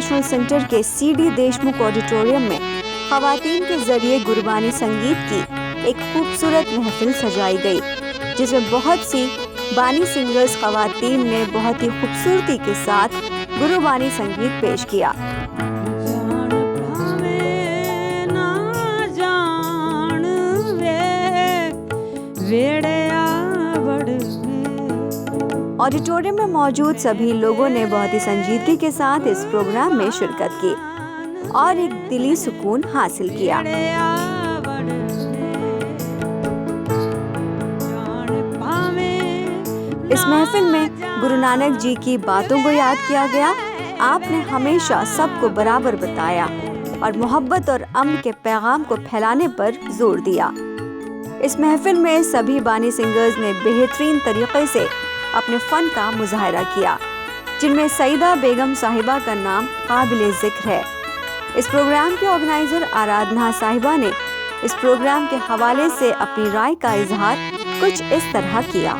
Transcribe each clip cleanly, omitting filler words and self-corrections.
International centre के CD Deshmukh auditorium में खवातीन के जरिए गुरबानी संगीत की एक खूबसूरत महफिल सजाई गई, जिसमें बहुत सी बानी सिंगर्स खवातीन ने बहुत ही खूबसूरती के साथ गुरबानी संगीत पेश किया। ऑडिटोरियम में मौजूद सभी लोगों ने बहुत ही संजीदगी के साथ इस प्रोग्राम में शिरकत की और एक दिली सुकून हासिल किया। इस महफिल में गुरु नानक जी की बातों को याद किया गया। आपने हमेशा सबको बराबर बताया और मोहब्बत और अमन के पैगाम को फैलाने पर जोर दिया। इस महफिल में सभी बानी सिंगर्स ने बेहतरीन तरीके से अपने फन का मुजाहरा किया, जिनमें सईदा बेगम साहिबा का नाम काबिल जिक्र है। इस प्रोग्राम के ऑर्गेनाइजर आराधना साहिबा ने इस प्रोग्राम के हवाले से अपनी राय का इजहार कुछ इस तरह किया।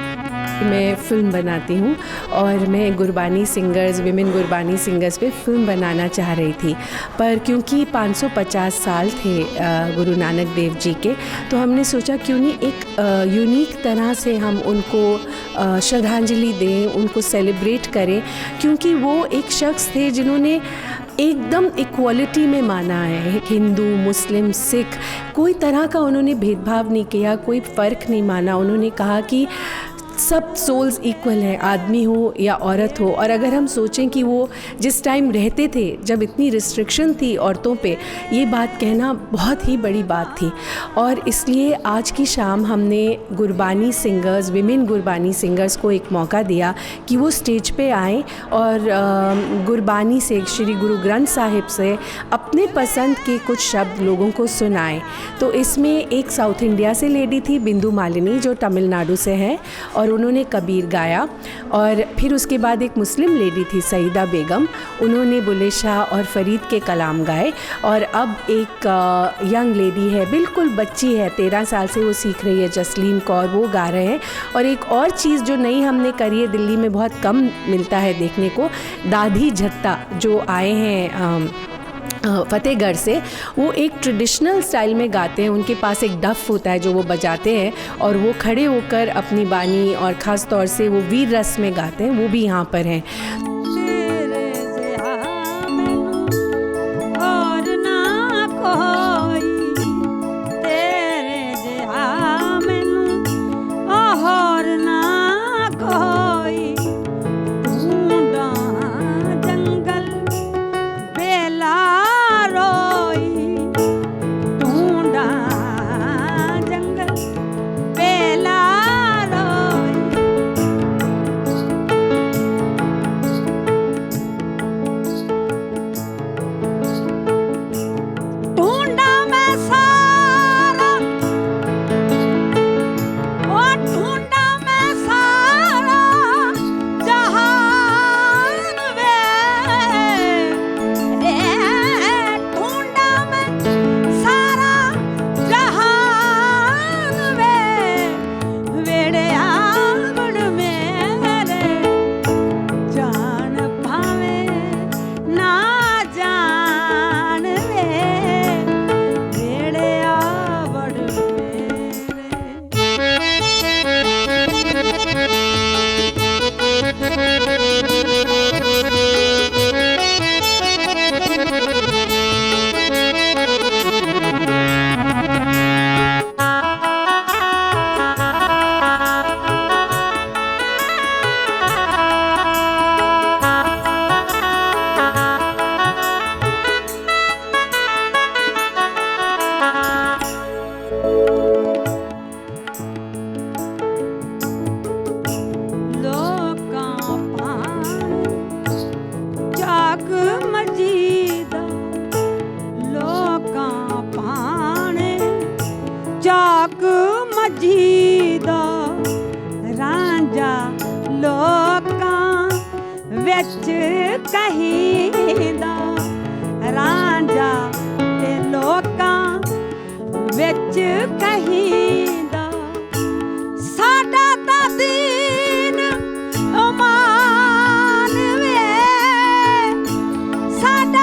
मैं फ़िल्म बनाती हूँ और मैं Gurbani singers, women Gurbani singers पे फ़िल्म बनाना चाह रही थी, पर क्योंकि 550 साल थे गुरु नानक देव जी के, तो हमने सोचा क्यों नहीं एक यूनिक तरह से हम उनको श्रद्धांजलि दें, उनको सेलिब्रेट करें, क्योंकि वो एक शख्स थे जिन्होंने एकदम इक्वालिटी में माना है। हिंदू, मुस्लिम, सिख, कोई तरह का उन्होंने भेदभाव नहीं किया, कोई फ़र्क नहीं माना। उन्होंने कहा कि सब सोल्स इक्वल हैं, आदमी हो या औरत हो। और अगर हम सोचें कि वो जिस टाइम रहते थे जब इतनी रिस्ट्रिक्शन थी औरतों पे, ये बात कहना बहुत ही बड़ी बात थी। और इसलिए आज की शाम हमने Gurbani singers, women Gurbani singers को एक मौका दिया कि वो स्टेज पे आएँ और गुरबानी से, श्री गुरु ग्रंथ साहिब से अपने पसंद के कुछ शब्द लोगों को सुनाएं। तो इसमें एक साउथ इंडिया से लेडी थी, बिंदु मालिनी, जो तमिलनाडु से है, और उन्होंने कबीर गाया। और फिर उसके बाद एक मुस्लिम लेडी थी, सईदा बेगम, उन्होंने बुल्ले शाह और फरीद के कलाम गाए। और अब एक यंग लेडी है, बिल्कुल बच्ची है, 13 साल से वो सीख रही है, जसलीन कौर, वो गा रहे हैं। और एक और चीज़ जो नई हमने करी है, दिल्ली में बहुत कम मिलता है देखने को, दादी झत्ता जो आए हैं फतेहगढ़ से, वो एक ट्रेडिशनल स्टाइल में गाते हैं। उनके पास एक डफ होता है जो वो बजाते हैं और वो खड़े होकर अपनी बानी और ख़ास तौर से वो वीर रस में गाते हैं, वो भी यहाँ पर हैं। चाक मजीदा रांझा लोकां विच कहींदा, रांझा ते लोकां विच कहींदा, साडा तां दीन ईमान वे, साडा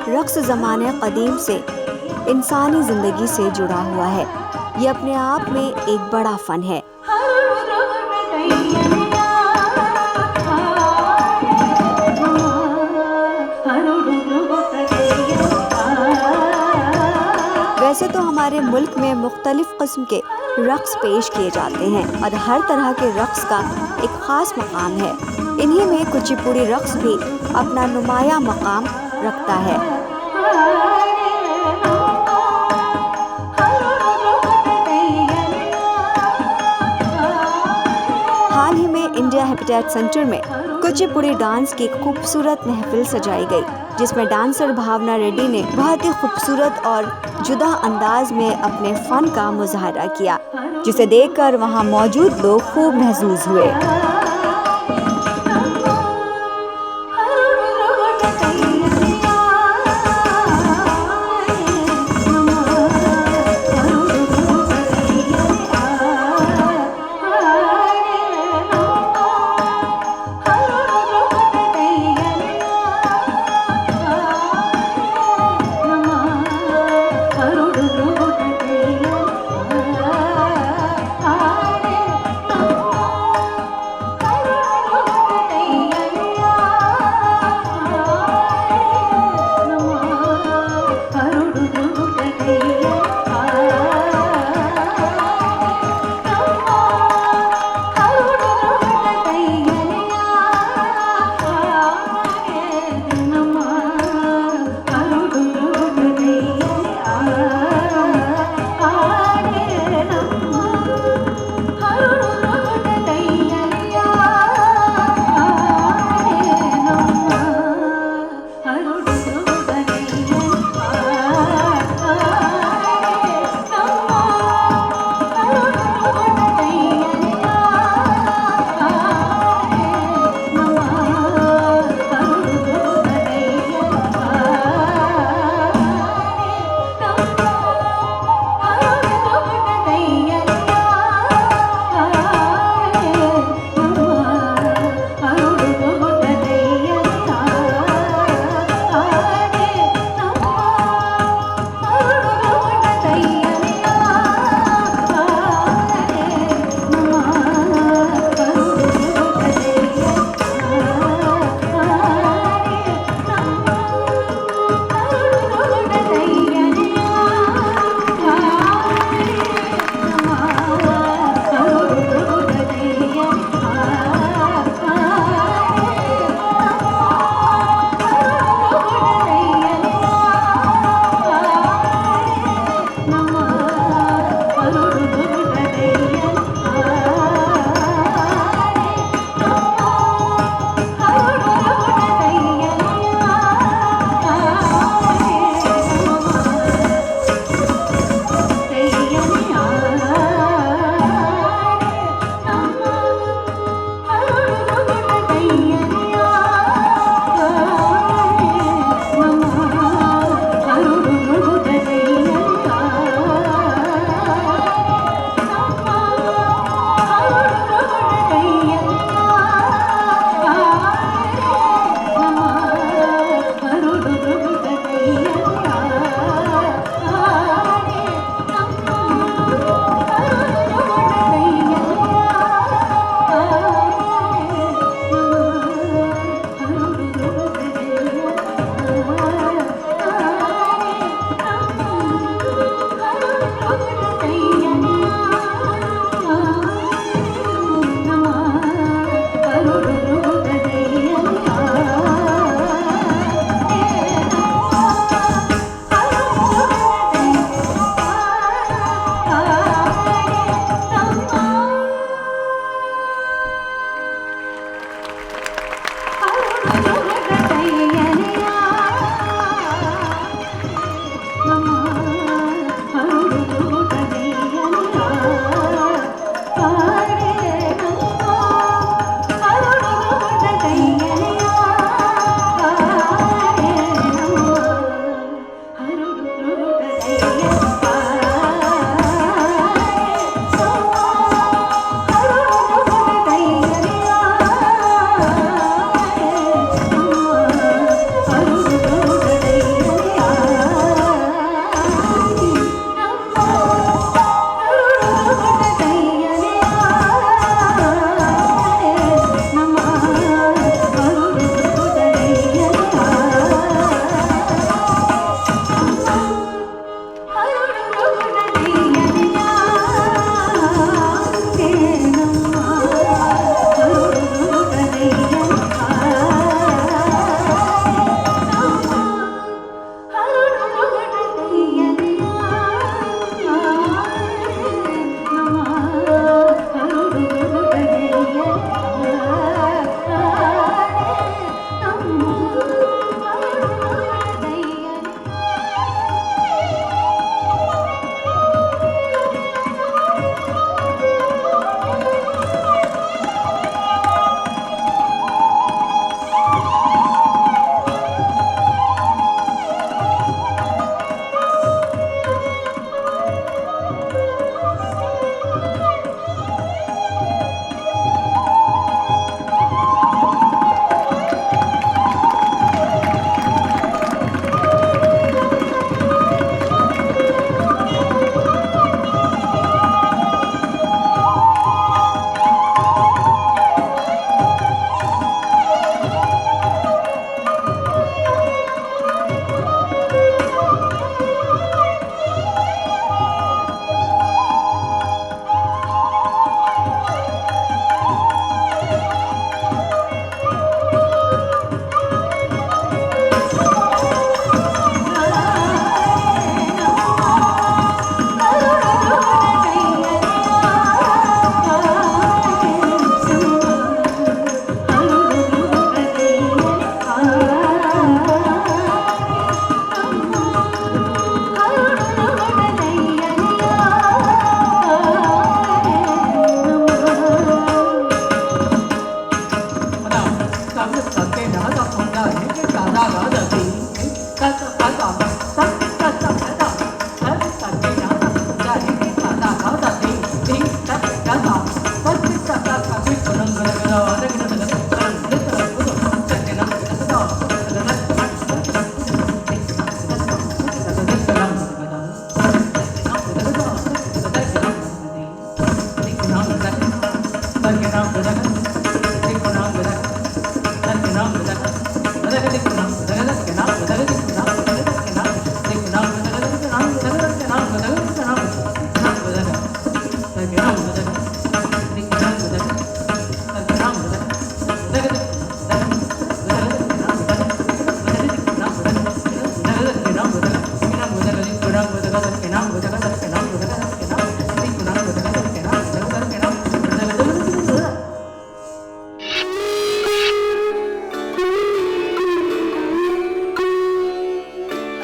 रक्स ज़माने क़दीम से इंसानी ज़िंदगी से जुड़ा हुआ है। ये अपने आप में एक बड़ा फ़न है। वैसे तो हमारे मुल्क में मुख्तलिफ किस्म के रक्स पेश किए जाते हैं और हर तरह के रक्स का एक ख़ास मकाम है। इन्हीं में कुचिपुड़ी रक्स भी अपना नुमाया मकाम रखता है। हाल ही में इंडिया हैबिटेट सेंटर में कुचिपुड़ी डांस की खूबसूरत महफिल सजाई गई, जिसमें डांसर भावना रेड्डी ने बहुत ही खूबसूरत और जुदा अंदाज में अपने फ़न का मुजाहरा किया, जिसे देखकर वहां मौजूद लोग खूब महसूस हुए।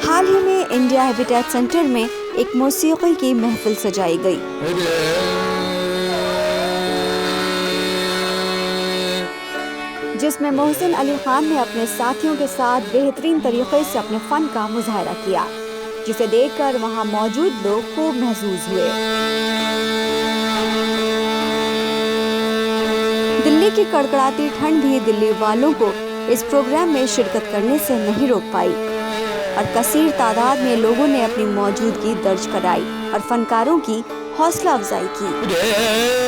हाल ही में इंडिया हैबिटेट सेंटर में एक मौसीकी की महफिल सजाई गई, जिसमें मोहसिन अली खान ने अपने साथियों के साथ बेहतरीन तरीके से अपने फन का मुजाहरा किया, जिसे देखकर वहां मौजूद लोग खूब महजूज हुए। दिल्ली की कड़कड़ाती ठंड भी दिल्ली वालों को इस प्रोग्राम में शिरकत करने से नहीं रोक पाई और कसीर तादाद में लोगों ने अपनी मौजूदगी दर्ज कराई और फनकारों की हौसला अफजाई की।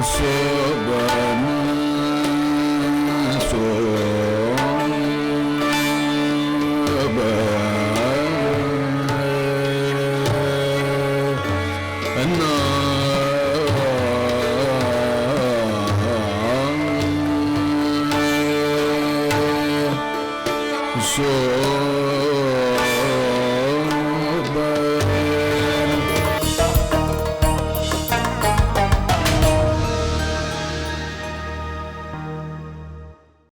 शोभन शोभन